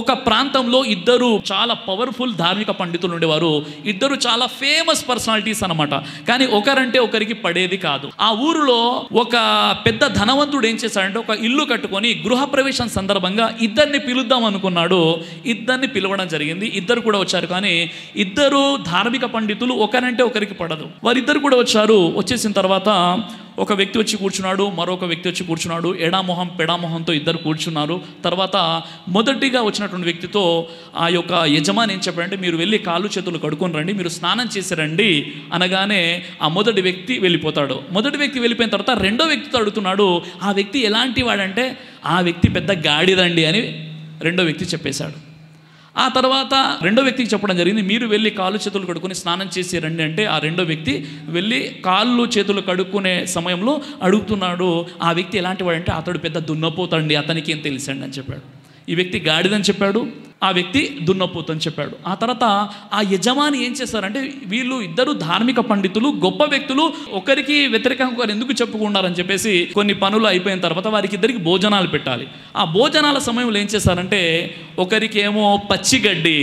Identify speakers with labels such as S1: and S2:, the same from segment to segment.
S1: ఒక ప్రాంతంలో ఇద్దరు చాలా పవర్ఫుల్ ధార్మిక పండితులు ఉండేవారు. ఇద్దరు చాలా ఫేమస్ పర్సనాలిటీస్ అన్నమాట. కానీ ఒకరంటే ఒకరికి పడేది కాదు. ఆ ఊరిలో ఒక పెద్ద ధనవంతుడు ఏం చేశాడంటే ఒక ఇల్లు కట్టుకొని గృహప్రవేశం సందర్భంగా ఇద్దరిని పిలుద్దాం అనుకున్నాడు. ఇద్దరిని పిలవడం జరిగింది. ఇద్దరు కూడా వచ్చారు. కానీ ఇద్దరు ధార్మిక పండితులు ఒకరంటే ఒకరికి పడదు. వారిద్దరు కూడా వచ్చారు. వచ్చేసిన తర్వాత ఒక వ్యక్తి వచ్చి కూర్చున్నాడు, మరొక వ్యక్తి వచ్చి కూర్చున్నాడు. ఎడామొహం పెడామొహంతో ఇద్దరు కూర్చున్నారు. తర్వాత మొదటిగా వచ్చినటువంటి వ్యక్తితో ఆ యొక్క యజమాని ఏం చెప్పాడంటే, మీరు వెళ్ళి కాళ్ళు చేతులు కడుక్కొని రండి, మీరు స్నానం చేసి రండి అనగానే ఆ మొదటి వ్యక్తి వెళ్ళిపోతాడు. మొదటి వ్యక్తి వెళ్ళిపోయిన తర్వాత రెండో వ్యక్తితో అడుగుతున్నాడు. ఆ వ్యక్తి ఎలాంటి వాడంటే, ఆ వ్యక్తి పెద్ద గాడిదండి అని రెండో వ్యక్తి చెప్పేశాడు. ఆ తర్వాత రెండో వ్యక్తికి చెప్పడం జరిగింది, మీరు వెళ్ళి కాళ్ళు చేతులు కడుక్కొని స్నానం చేసి రండి అంటే ఆ రెండో వ్యక్తి వెళ్ళి కాళ్ళు చేతులు కడుక్కునే సమయంలో అడుగుతున్నాడు. ఆ వ్యక్తి ఎలాంటి వాడంటే, అతడు పెద్ద దున్నపోతండి, అతనికి ఏం తెలుసండి అని చెప్పాడు. ఈ వ్యక్తి గాడిదని చెప్పాడు, ఆ వ్యక్తి దున్నపోతని చెప్పాడు. ఆ తర్వాత ఆ యజమాని ఏం చేశారంటే, వీళ్ళు ఇద్దరు ధార్మిక పండితులు, గొప్ప వ్యక్తులు, ఒకరికి వ్యతిరేకంగా ఒకరు ఎందుకు చెప్పుకున్నారని చెప్పేసి కొన్ని పనులు అయిపోయిన తర్వాత వారికి ఇద్దరికి భోజనాలు పెట్టాలి. ఆ భోజనాల సమయంలో ఏం చేశారంటే, ఒకరికి ఏమో పచ్చిగడ్డి,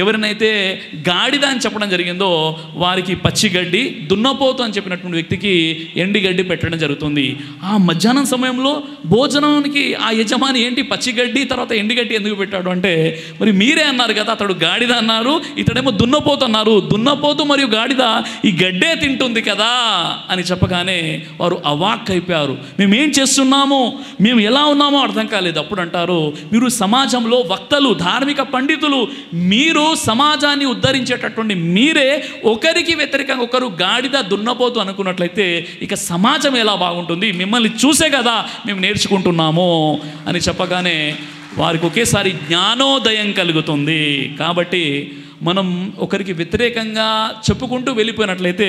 S1: ఎవరినైతే గాడిద అని చెప్పడం జరిగిందో వారికి పచ్చిగడ్డి, దున్నపోతు అని చెప్పినటువంటి వ్యక్తికి ఎండిగడ్డి పెట్టడం జరుగుతుంది. ఆ మధ్యాహ్నం సమయంలో భోజనానికి ఆ యజమాని ఏంటి పచ్చిగడ్డి తర్వాత ఎండిగడ్డి ఎందుకు పెట్టాడు అంటే, మరి మీరే అన్నారు కదా అతడు గాడిద అన్నారు, ఇతడేమో దున్నపోతు అన్నారు, దున్నపోతు మరియు గాడిద ఈ గడ్డే తింటుంది కదా అని చెప్పగానే వారు అవాక్ అయిపోయారు. మేమేం చేస్తున్నామో, మేము ఎలా ఉన్నామో అర్థం కాలేదు. అప్పుడు అంటారు, మీరు సమాజంలో వక్తలు, ధార్మిక పండితులు, మీరు సమాజాన్ని ఉద్ధరించేటటువంటి మీరే ఒకరికి వ్యతిరేకంగా ఒకరు గాడిద దున్నపోతు అనుకున్నట్లయితే ఇక సమాజం ఎలా బాగుంటుంది? మిమ్మల్ని చూసే కదా మేము నేర్చుకుంటున్నాము అని చెప్పగానే వారికి ఒకేసారి జ్ఞానోదయం కలుగుతుంది. కాబట్టి మనం ఒకరికి వ్యతిరేకంగా చెప్పుకుంటూ వెళ్ళిపోయినట్లయితే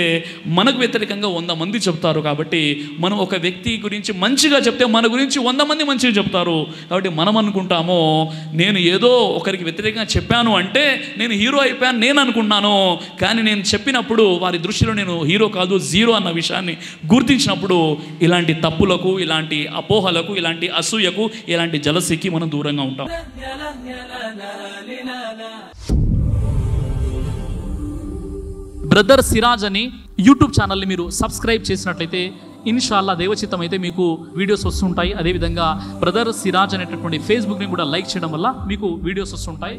S1: మనకు వ్యతిరేకంగా 100 మంది చెప్తారు. కాబట్టి మనం ఒక వ్యక్తి గురించి మంచిగా చెప్తే మన గురించి 100 మంది మంచిగా చెప్తారు. కాబట్టి మనం అనుకుంటాము, నేను ఏదో ఒకరికి వ్యతిరేకంగా చెప్పాను అంటే నేను హీరో అయిపోయాను నేను అనుకుంటున్నాను. కానీ నేను చెప్పినప్పుడు వారి దృష్టిలో నేను హీరో కాదు, జీరో అన్న విషయాన్ని గుర్తించినప్పుడు ఇలాంటి తప్పులకు, ఇలాంటి అపోహలకు, ఇలాంటి అసూయకు, ఇలాంటి జలసికి మనం దూరంగా ఉంటాం. బ్రదర్ సిరాజ్ అని యూట్యూబ్ ఛానల్ని మీరు సబ్స్క్రైబ్ చేసినట్లయితే ఇన్షాల్లా దేవచిత్తం అయితే మీకు వీడియోస్ వస్తుంటాయి. అదేవిధంగా బ్రదర్ సిరాజ్ అనేటటువంటి ఫేస్బుక్ని కూడా లైక్ చేయడం వల్ల మీకు వీడియోస్ వస్తుంటాయి.